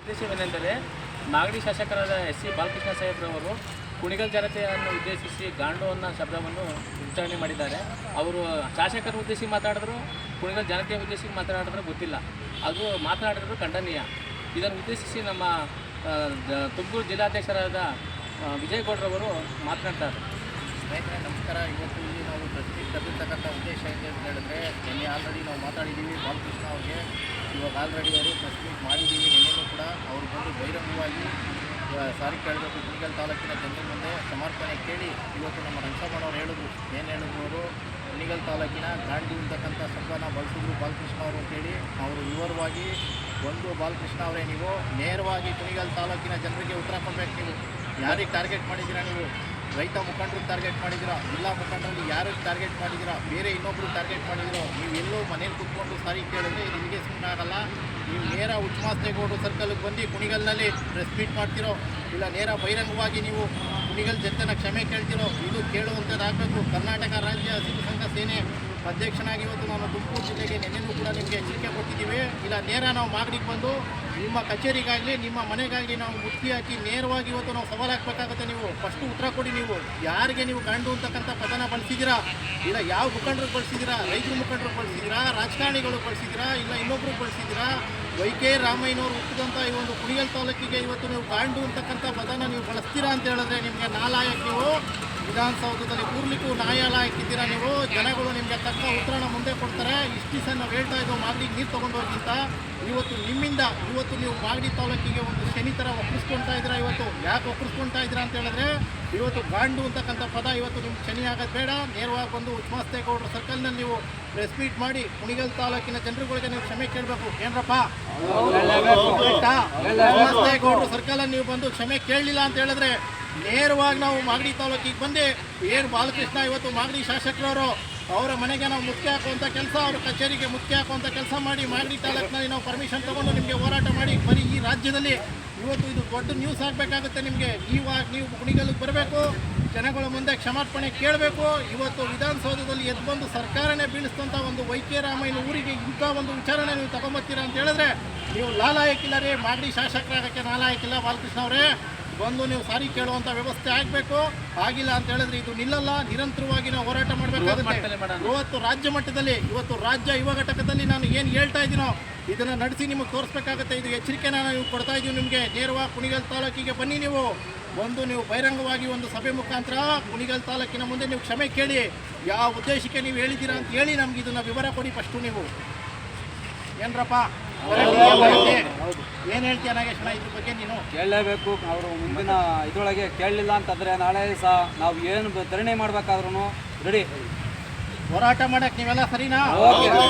ಉದ್ದೇಶವೇನೆಂದರೆ ಮಾಗಡಿ ಶಾಸಕರಾದ S C Balakrishna ಸಾಹೇಬ್ರವರು Kunigal ಜನತೆಯನ್ನು ಉದ್ದೇಶಿಸಿ ಗಾಂಡು ಅನ್ನೋ ಶಬ್ದವನ್ನು ಉಚ್ಚಾರಣೆ ಮಾಡಿದ್ದಾರೆ. ಅವರು ಶಾಸಕರು ಉದ್ದೇಶಿಸಿ ಮಾತಾಡಿದ್ರು, ಕುಣಿಗಲ್ ಜನತೆಯ ಉದ್ದೇಶಿಸಿ ಮಾತನಾಡಿದ್ರು ಗೊತ್ತಿಲ್ಲ. ಅದು ಮಾತನಾಡಿದ್ರು ಖಂಡನೀಯ. ಇದನ್ನು ಉದ್ದೇಶಿಸಿ ನಮ್ಮ ತುಮಕೂರು ಜಿಲ್ಲಾಧ್ಯಕ್ಷರಾದ ವಿಜಯಗೌಡರವರು ಮಾತನಾಡ್ತಾರೆ. ಸ್ನೇಹಿತರೆ ನಮಸ್ಕಾರ. ಇವತ್ತು ಇಲ್ಲಿ ನಾವು ಪ್ರಶ್ನೆ ಕರೆದಿರ್ತಕ್ಕಂಥ ಉದ್ದೇಶ ಇದೆ ಅಂತ ಹೇಳಿದ್ರೆ, ನಿನ್ನೆ ಆಲ್ರೆಡಿ ನಾವು ಮಾತಾಡಿದ್ದೀವಿ ಬಾಲಕೃಷ್ಣ ಅವ್ರಿಗೆ. ಇವಾಗ ಆಲ್ರೆಡಿ ಅವರು ಪ್ರೆಸ್ ಮೀಟ್ ಮಾಡಿದ್ದೀವಿ. ನಿನ್ನೆನೂ ಕೂಡ ಅವರು ಬಂದು ಬಹಿರಂಗವಾಗಿ ಸಾರಿ ಕೇಳಬೇಕು, ಕುಣಿಗಲ್ ತಾಲೂಕಿನ ಜನರ ಮುಂದೆ ಸಮರ್ಪಣೆ ಕೇಳಿ ಇವತ್ತು ನಮ್ಮ ರಂಗಸಮ್ಮನವ್ರು ಹೇಳಿದ್ರು. ಏನು ಹೇಳಿದ್ರು ಅವರು, ಕುಣಿಗಲ್ ತಾಲೂಕಿನ ಗಾಂಡಿ ಇರ್ತಕ್ಕಂಥ ಶಬ್ದನ ಬಳಸಿದ್ರು ಬಾಲಕೃಷ್ಣ ಅವರು ಅಂತೇಳಿ. ಅವರು ವಿವರವಾಗಿ ಒಂದು ಬಾಲಕೃಷ್ಣ ಅವರೇ, ನೀವು ನೇರವಾಗಿ ಕುಣಿಗಲ್ ತಾಲೂಕಿನ ಜನರಿಗೆ ಉತ್ತರ ಕೊಡಬೇಕು. ನೀವು ಯಾರಿಗೆ ಟಾರ್ಗೆಟ್ ಮಾಡಿದ್ದೀರಾ? ನೀವು ರೈತ ಮುಖಂಡರಿಗೆ ಟಾರ್ಗೆಟ್ ಮಾಡಿದ್ದೀರಾ? ಜಿಲ್ಲಾ ಮುಖಂಡರಲ್ಲಿ ಯಾರಿಗೆ ಟಾರ್ಗೆಟ್ ಮಾಡಿದ್ದೀರಾ? ಬೇರೆ ಇನ್ನೊಬ್ರು ಟಾರ್ಗೆಟ್ ಮಾಡಿದಿರೋ? ನೀವು ಎಲ್ಲೋ ಮನೇಲಿ ಕೂತ್ಕೊಂಡು ಸಾರಿ ಕೇಳಿದ್ರೆ ಇದು ನಿಮಗೆ ಸುಮ್ಮನೆ ಆಗಲ್ಲ. ನೀವು ನೇರ ಉಚ್ಮಾಸ್ತೆಗೌಡರು ಸರ್ಕಲ್ಗೆ ಬಂದು ಕುಣಿಗಲ್ನಲ್ಲಿ ಪ್ರೆಸ್ ಮೀಟ್ ಮಾಡ್ತಿರೋ, ಇಲ್ಲ ನೇರ ಬಹಿರಂಗವಾಗಿ ನೀವು ಕುಣಿಗಲ್ ಜನತೆನ ಕ್ಷಮೆ ಕೇಳ್ತಿರೋ, ಇದು ಕೇಳುವಂಥದ್ದಾಗಬೇಕು. ಕರ್ನಾಟಕ ರಾಜ್ಯ ಹಸಿರು ಸಂಘ ಸೇನೆ ಅಧ್ಯಕ್ಷನಾಗಿ ಇವತ್ತು ನಾನು ತುಮಕೂರು ಜಿಲ್ಲೆಗೆ ನಿನ್ನೆನೂ ಕೂಡ ನಿಮಗೆ ಎಚ್ಚರಿಕೆ ಕೊಟ್ಟಿದ್ದೀವಿ. ಇಲ್ಲ ನೇರ ನಾವು ಮಾಗಡಿಗೆ ಬಂದು ನಿಮ್ಮ ಕಚೇರಿಗಾಗಲಿ ನಿಮ್ಮ ಮನೆಗಾಗಲಿ ನಾವು ಮುಟ್ಟಿ ಹಾಕಿ ನೇರವಾಗಿ ಇವತ್ತು ನಾವು ಸವಾಲು ಹಾಕಬೇಕಾಗುತ್ತೆ. ನೀವು ಫಸ್ಟು ಉತ್ತರ ಕೊಡಿ. ನೀವು ಯಾರಿಗೆ ನೀವು ಗಾಂಡು ಅಂತಕ್ಕಂಥ ಪದನ ಬಳಸಿದ್ದೀರಾ? ಇಲ್ಲ ಯಾವ ಮುಖಂಡರಿಗೆ ಬಳಸಿದ್ದೀರಾ? ರೈತರ ಮುಖಂಡರಿಗೆ ಬಳಸಿದ್ದೀರಾ? ರಾಜಕಾರಣಿಗಳು ಬಳಸಿದ್ದೀರಾ? ಇಲ್ಲ ಇನ್ನೊಬ್ರಿಗೆ ಬಳಸಿದ್ದೀರಾ? ವೈಕೆ ರಾಮಯ್ಯನವರು ಹುಟ್ಟಿದಂಥ ಈ ಒಂದು ಕುಣಿಗಲ್ ತಾಲೂಕಿಗೆ ಇವತ್ತು ನೀವು ಗಾಂಡು ಅಂತಕ್ಕಂಥ ಪದನ ನೀವು ಬಳಸ್ತೀರಾ ಅಂತ ಹೇಳಿದ್ರೆ ನಿಮಗೆ ನಾಲಾಯಕ್. ನೀವು ವಿಧಾನಸೌಧದಲ್ಲಿ ಕೂರ್ಲಿಕ್ಕೂ ನ್ಯಾಯಾಲಯಕ್ಕಿದ್ದೀರಾ. ನೀವು ಜನಗಳು ನಿಮಗೆ ತಕ್ಕ ಉತ್ತರನ ಮುಂದೆ ಕೊಡ್ತಾರೆ. ಇಷ್ಟು ದಿವಸ ನಾವು ಹೇಳ್ತಾ ಇದ್ದೋ ಮಾಗಡಿಗೆ ನೀರು ತೊಗೊಂಡೋಗಿಂತ ಇವತ್ತು ನಿಮ್ಮಿಂದ ಇವತ್ತು ನೀವು ಮಾಗಡಿ ತಾಲೂಕಿಗೆ ಒಂದು ಶನಿ ಥರ ಒಕ್ಕರಿಸ್ಕೊಳ್ತಾ ಇದ್ದೀರಾ. ಇವತ್ತು ಯಾಕೆ ಒಕ್ಕರಿಸ್ಕೊಳ್ತಾ ಇದ್ದೀರಾ ಅಂತ ಹೇಳಿದ್ರೆ, ಇವತ್ತು ಗಾಂಡು ಅಂತಕ್ಕಂಥ ಪದ ಇವತ್ತು ನಿಮ್ಗೆ ಶನಿ ಆಗೋದು ಬೇಡ. ನೇರವಾಗಿ ಬಂದು ಉಚ್ಮಾಸ್ತೆಗೌಡರ ಸರ್ಕಲ್ನಲ್ಲಿ ನೀವು ಪ್ರೆಸ್ ಮೀಟ್ ಮಾಡಿ ಕುಣಿಗಲ್ ತಾಲೂಕಿನ ಜನರುಗಳಿಗೆ ನೀವು ಕ್ಷಮೆ ಕೇಳಬೇಕು. ಏನ್ರಪ್ಪ ಉಚ್ಮಾಸ್ತೆಗೌಡರ ಸರ್ಕಲಲ್ಲಿ ನೀವು ಬಂದು ಕ್ಷಮೆ ಕೇಳಲಿಲ್ಲ ಅಂತ ಹೇಳಿದ್ರೆ ನೇರವಾಗಿ ನಾವು ಮಾಗಡಿ ತಾಲೂಕಿಗೆ ಬಂದು ಏನು ಬಾಲಕೃಷ್ಣ ಇವತ್ತು ಮಾಗಡಿ ಶಾಸಕರವರು ಅವರ ಮನೆಗೆ ನಾವು ಮುಖ್ಯ ಹಾಕುವಂಥ ಕೆಲಸ, ಅವ್ರ ಕಚೇರಿಗೆ ಮುಖ್ಯ ಹಾಕುವಂಥ ಕೆಲಸ ಮಾಡಿ ಮಾಗಡಿ ತಾಲೂಕಿನಲ್ಲಿ ನಾವು ಪರ್ಮಿಷನ್ ತೊಗೊಂಡು ನಿಮಗೆ ಹೋರಾಟ ಮಾಡಿ ಬರೀ ಈ ರಾಜ್ಯದಲ್ಲಿ ಇವತ್ತು ಇದು ದೊಡ್ಡ ನ್ಯೂಸ್ ಆಗಬೇಕಾಗುತ್ತೆ. ನಿಮಗೆ ನೀವು ಕುಣಿಗಲ್ಗೆ ಬರಬೇಕು, ಜನಗಳ ಮುಂದೆ ಕ್ಷಮಾರ್ಪಣೆ ಕೇಳಬೇಕು. ಇವತ್ತು ವಿಧಾನಸೌಧದಲ್ಲಿ ಎದ್ದು ಬಂದು ಸರ್ಕಾರನೇ ಬೀಳಿಸಿದಂಥ ಒಂದು ವೈಕೆ ರಾಮಯ್ಯನ ಊರಿಗೆ ಇಂಥ ಒಂದು ವಿಚಾರಣೆ ನೀವು ತಗೊಂಬರ್ತೀರಾ ಅಂತ ಹೇಳಿದ್ರೆ ನೀವು ಲಾಲಾಯಕ್ಕಿಲ್ಲ ರೀ. ಮಾಗಡಿ ಶಾಸಕರಾಗಕ್ಕೆ ನಾಲಾಯಕ್ಕಿಲ್ಲ. ಬಾಲಕೃಷ್ಣ ಅವರೇ ಬಂದು ನೀವು ಸಾರಿ ಕೇಳುವಂಥ ವ್ಯವಸ್ಥೆ ಆಗಬೇಕು. ಆಗಿಲ್ಲ ಅಂತ ಹೇಳಿದ್ರೆ ಇದು ನಿಲ್ಲಲ್ಲ. ನಿರಂತರವಾಗಿ ನಾವು ಹೋರಾಟ ಮಾಡಬೇಕಾಗುತ್ತೆ. ಇವತ್ತು ರಾಜ್ಯ ಮಟ್ಟದಲ್ಲಿ, ಇವತ್ತು ರಾಜ್ಯ ಯುವ ಘಟಕದಲ್ಲಿ ನಾನು ಏನು ಹೇಳ್ತಾ ಇದ್ದೀನೋ ಇದನ್ನು ನಡೆಸಿ ನಿಮಗೆ ತೋರಿಸ್ಬೇಕಾಗುತ್ತೆ. ಇದು ಎಚ್ಚರಿಕೆನ ನಾವು ಕೊಡ್ತಾ ಇದ್ದೀವಿ ನಿಮಗೆ. ನೇರವಾಗಿ ಕುಣಿಗಲ್ ತಾಲೂಕಿಗೆ ಬನ್ನಿ. ನೀವು ಬಂದು ನೀವು ಬಹಿರಂಗವಾಗಿ ಒಂದು ಸಭೆ ಮುಖಾಂತರ ಕುಣಿಗಲ್ ತಾಲೂಕಿನ ಮುಂದೆ ನೀವು ಕ್ಷಮೆ ಕೇಳಿ. ಯಾವ ಉದ್ದೇಶಕ್ಕೆ ನೀವು ಹೇಳಿದ್ದೀರಾ ಅಂತ ಹೇಳಿ ನಮ್ಗೆ ಇದನ್ನು ವಿವರ ಕೊಡಿ ಫಸ್ಟು. ನೀವು ಏನ್ರಪ್ಪ ಏನು ಹೇಳ್ತೀಯ ನಾಗೇಶ್ವರ ಇದ್ರ ಬಗ್ಗೆ? ನೀನು ಕೇಳಲೇಬೇಕು. ಅವರು ಮುಂದಿನ ಇದರೊಳಗೆ ಕೇಳಲಿಲ್ಲ ಅಂತಂದರೆ ನಾಳೆ ಸಹ ನಾವು ಏನು ಧರಣಿ ಮಾಡಬೇಕಾದ್ರೂ ರೆಡಿ ಹೋರಾಟ ಮಾಡಕ್ ನೀವೆಲ್ಲ ಸರಿನಾ?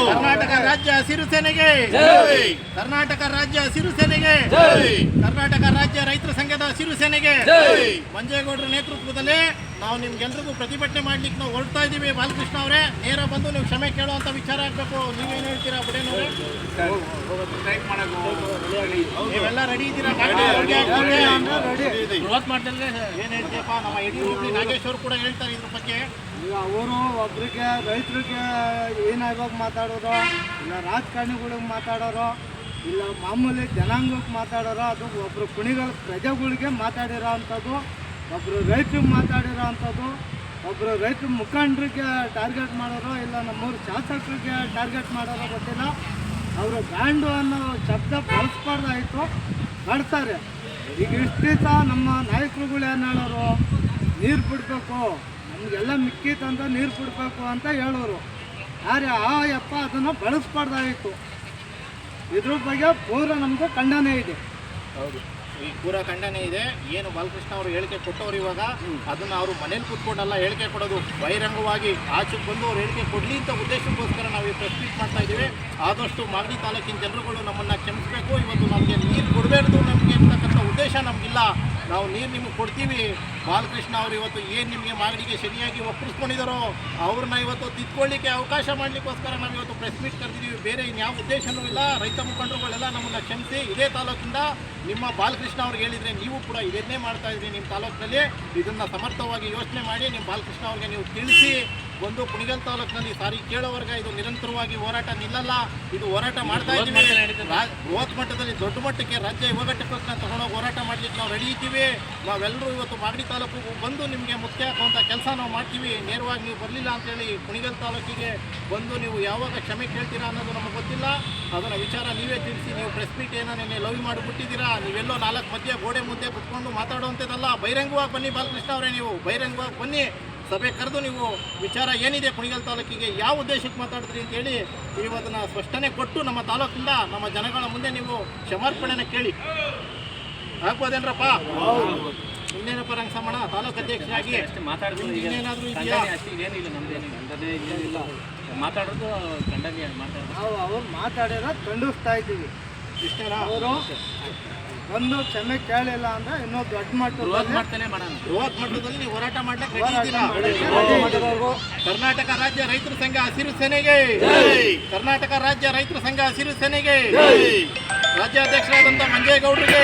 ಕರ್ನಾಟಕ ರಾಜ್ಯ ಹಸಿರು ಸೇನೆಗೆ, ಕರ್ನಾಟಕ ರಾಜ್ಯ ಹಸಿರು ಸೇನೆಗೆ, ಕರ್ನಾಟಕ ರಾಜ್ಯ ರೈತರ ಸಂಘದ ಹಸಿರು ಸೇನೆಗೆ, ಮಂಜೇಗೌಡರ ನೇತೃತ್ವದಲ್ಲಿ ನಾವು ನಿಮ್ಗೆಲ್ರಿಗೂ ಪ್ರತಿಭಟನೆ ಮಾಡ್ಲಿಕ್ಕೆ ನಾವು ಹೊರಡ್ತಾ ಇದ್ದೀವಿ. ಬಾಲಕೃಷ್ಣ ಅವರೇ ನೇರ ಬಂದು ನೀವು ಕ್ಷಮೆ ಕೇಳುವಂತ ವಿಚಾರ ಆಗ್ಬೇಕು. ನೀವೇನು ಹೇಳ್ತೀರಾ ಬುಡೇನವ್ರೆ? ನೀವೆಲ್ಲ ರೆಡಿ ಇದ್ದೀರಾ? ಏನ್ ಹೇಳ್ತೀಯಪ್ಪ? ನಮ್ಮ ಯಡಿಯೂರಪ್ಪ ನಾಗೇಶ್ವರ್ ಕೂಡ ಹೇಳ್ತಾರೆ ಇದ್ರ ಬಗ್ಗೆ. ಅವರು ಒಬ್ರಿಗೆ ರೈತರಿಗೆ ಏನಾಗ ಮಾತಾಡೋರು, ಇಲ್ಲ ರಾಜಕಾರಣಿಗಳಿಗೆ ಮಾತಾಡೋರು, ಇಲ್ಲ ಮಾಮೂಲಿ ಜನಾಂಗಕ್ಕೆ ಮಾತಾಡೋರು, ಅದು ಒಬ್ಬರು ಕುಣಿಗಲ್ ಪ್ರಜೆಗಳಿಗೆ ಮಾತಾಡಿರೋ ಅಂಥದ್ದು, ಒಬ್ಬರು ರೈತರಿಗೆ ಮಾತಾಡಿರೋ ಅಂಥದ್ದು, ಒಬ್ಬರು ರೈತರ ಮುಖಂಡರಿಗೆ ಟಾರ್ಗೆಟ್ ಮಾಡೋರು, ಇಲ್ಲ ನಮ್ಮೂರು ಶಾಸಕರಿಗೆ ಟಾರ್ಗೆಟ್ ಮಾಡೋರೋ ಗೊತ್ತಿಲ್ಲ. ಅವರು ಗಾಂಡು ಅನ್ನೋ ಶಬ್ದ ಬಳಸ್ಬಾರ್ದಾಯಿತು, ಬಳಸ್ತಾರೆ. ಈಗ ಇಷ್ಟು ದಿವಸ ನಮ್ಮ ನಾಯಕರುಗಳು ಏನು ಹೇಳೋರು, ನೀರು ಬಿಡಬೇಕು, ನಮಗೆಲ್ಲ ಮಿಕ್ಕಿತ್ತಂತ ನೀರು ಬಿಡಬೇಕು ಅಂತ ಹೇಳೋರು. ಯಾರೇ ಯಪ್ಪ ಅದನ್ನು ಬಳಸ್ಬಾರ್ದಾಯಿತು. ಇದ್ರ ಬಗ್ಗೆ ಪೂರ ನಮಗೂ ಖಂಡನೆ ಇದೆ. ಹೌದು, ಈ ಪೂರ ಖಂಡನೆ ಇದೆ. ಏನು ಬಾಲಕೃಷ್ಣ ಅವರು ಹೇಳಿಕೆ ಕೊಟ್ಟವ್ರು ಇವಾಗ ಅದನ್ನು ಅವರು ಮನೇಲಿ ಕೂತ್ಕೊಂಡಲ್ಲ ಹೇಳಿಕೆ ಕೊಡೋದು, ಬಹಿರಂಗವಾಗಿ ಆಚೆಗೆ ಬಂದು ಅವ್ರು ಹೇಳಿಕೆ ಕೊಡಲಿ ಅಂತ ಉದ್ದೇಶಕ್ಕೋಸ್ಕರ ನಾವು ಈ ಪ್ರೆಸ್ ಮೀಟ್ ಮಾಡ್ತಾ ಇದ್ದೀವಿ. ಆದಷ್ಟು ಮಾಗಡಿ ತಾಲೂಕಿನ ಜನರುಗಳು ನಮ್ಮನ್ನು ಕ್ಷಮಿಸಬೇಕು. ಇವತ್ತು ನಮಗೆ ನೀರು ಕೊಡಬೇಡ್ದು ನಮಗೆ ಅಂತಕ್ಕಂಥ ಉದ್ದೇಶ ನಮಗಿಲ್ಲ. ನಾವು ನೀರು ನಿಮಗೆ ಕೊಡ್ತೀವಿ. ಬಾಲಕೃಷ್ಣ ಅವರು ಇವತ್ತು ಏನು ನಿಮಗೆ ಮಾಗಡಿಗೆ ಸರಿಯಾಗಿ ಒಪ್ಪಿಸ್ಕೊಂಡಿದ್ದಾರೋ ಅವ್ರನ್ನ ಇವತ್ತು ತಿದ್ಕೊಳ್ಳಿಕ್ಕೆ ಅವಕಾಶ ಮಾಡಲಿಕ್ಕೋಸ್ಕರ ನಾವು ಇವತ್ತು ಪ್ರೆಸ್ ಮೀಟ್ ಕರೆದಿದ್ದೀವಿ. ಬೇರೆ ಇನ್ಯಾವ ಉದ್ದೇಶನೂ ಇಲ್ಲ. ರೈತ ಮುಖಂಡರುಗಳೆಲ್ಲ ನಮ್ಮನ್ನು ಕ್ಷಮಿಸಿ. ಇದೇ ತಾಲೂಕಿಂದ ನಿಮ್ಮ ಬಾಲಕೃಷ್ಣ ಅವ್ರಿಗೆ ಹೇಳಿದರೆ ನೀವು ಕೂಡ ಇದನ್ನೇ ಮಾಡ್ತಾ ಇದ್ರಿ ನಿಮ್ಮ ತಾಲೂಕಿನಲ್ಲಿ. ಇದನ್ನು ಸಮರ್ಥವಾಗಿ ಯೋಚನೆ ಮಾಡಿ ನಿಮ್ಮ ಬಾಲಕೃಷ್ಣ ಅವ್ರಿಗೆ ನೀವು ತಿಳಿಸಿ ಬಂದು ಕುಣಿಗಲ್ ತಾಲೂಕಿನಲ್ಲಿ ಸಾರಿ ಕೇಳೋವರೆಗೆ ಇದು ನಿರಂತರವಾಗಿ ಹೋರಾಟ ನಿಲ್ಲಲ್ಲ. ಇದು ಹೋರಾಟ ಮಾಡ್ತಾ ಇದ್ದೀವಿ. ಬೃಹತ್ ಮಟ್ಟದಲ್ಲಿ ದೊಡ್ಡ ಮಟ್ಟಕ್ಕೆ ರಾಜ್ಯ ಯುವ ಘಟಕಕ್ಕೆ ತಗೊಂಡೋಗಿ ಹೋರಾಟ ಮಾಡ್ಲಿಕ್ಕೆ ನಾವು ರೆಡಿ ಇದ್ದೀವಿ. ನಾವೆಲ್ಲರೂ ಇವತ್ತು ಮಾಗಡಿ ತಾಲೂಕಿಗೆ ಬಂದು ನಿಮಗೆ ಮುಖ್ಯ ಹಾಕುವಂಥ ಕೆಲಸ ನಾವು ಮಾಡ್ತೀವಿ. ನೇರವಾಗಿ ನೀವು ಬರಲಿಲ್ಲ ಅಂತೇಳಿ ಕುಣಿಗಲ್ ತಾಲೂಕಿಗೆ ಬಂದು ನೀವು ಯಾವಾಗ ಕ್ಷಮೆ ಕೇಳ್ತೀರಾ ಅನ್ನೋದು ನಮಗೆ ಗೊತ್ತಿಲ್ಲ. ಅದರ ವಿಚಾರ ನೀವೇ ತಿಳಿಸಿ. ನೀವು ಪ್ರೆಸ್ ಮೀಟ್ ಏನೋ ನೆನ್ನೆ ಲವ್ ಮಾಡಿಬಿಟ್ಟಿದ್ದೀರಾ. ನೀವೆಲ್ಲೋ 4 ಮಧ್ಯೆ ಗೋಡೆ ಮುಂದೆ ಕುತ್ಕೊಂಡು ಮಾತಾಡುವಂಥದ್ದಲ್ಲ. ಬಹಿರಂಗವಾಗಿ ಬನ್ನಿ ಬಾಲಕೃಷ್ಣ ಅವರೇ, ನೀವು ಬಹಿರಂಗವಾಗಿ ಬನ್ನಿ, ಸಭೆ ಕರೆದು ನೀವು ವಿಚಾರ ಏನಿದೆ ಕುಣಿಗಲ್ ತಾಲೂಕಿಗೆ ಯಾವ ಉದ್ದೇಶಕ್ಕೆ ಮಾತಾಡಿದ್ರಿ ಅಂತೇಳಿ ನೀವು ಅದನ್ನು ಸ್ಪಷ್ಟನೆ ಕೊಟ್ಟು ನಮ್ಮ ತಾಲೂಕಿಂದ ನಮ್ಮ ಜನಗಳ ಮುಂದೆ ನೀವು ಕ್ಷಮಾರ್ಪಣೆನ ಕೇಳಿ. ಆಗ್ಬೋದೇನ್ರಪ್ಪ? ಇನ್ನೇನಪ್ಪ ರಂಗಸಮ್ಮಣ್ಣ ತಾಲೂಕು ಅಧ್ಯಕ್ಷರಾಗಿ ಅಷ್ಟೇ ಮಾತಾಡಿದ್ರು. ಇನ್ನೇನಾದರೂ ಇದೆಯಾ? ಅಷ್ಟೇ ಏನಿಲ್ಲ, ನಮ್ದೇನಿಲ್ಲ. ಮಾತಾಡೋದು ಖಂಡನೀಯ. ಮಾತಾಡೋದು ನಾವು ಅವ್ರು ಮಾತಾಡಿರೋ ಖಂಡಿಸ್ತಾ ಇದ್ದೀವಿ. ಇಷ್ಟೇನಾ? ಅವರು ಒಂದು ಕ್ಷಮೆ ಕೇಳಿಲ್ಲ ಅಂದ್ರೆ ಇನ್ನೂ ದೊಡ್ಡ ಬೃಹತ್ ಮಟ್ಟದಲ್ಲಿ ಮಟ್ಟದಲ್ಲೇ ಮಾಡೋಣ. ಬೃಹತ್ ಮಟ್ಟದಲ್ಲಿ ನೀವು ಹೋರಾಟ ಮಾಡ್ಲಿಕ್ಕೆ ರೆಡಿ ಇದ್ದೀರಾ? ಕರ್ನಾಟಕ ರಾಜ್ಯ ರೈತರ ಸಂಘ ಹಸಿರು ಸೇನೆಗೆ, ಕರ್ನಾಟಕ ರಾಜ್ಯ ರೈತರ ಸಂಘ ಹಸಿರು ಸೇನೆಗೆ, ರಾಜ್ಯಾಧ್ಯಕ್ಷರಾದಂಥ ಮಂಜೇಗೌಡರಿಗೆ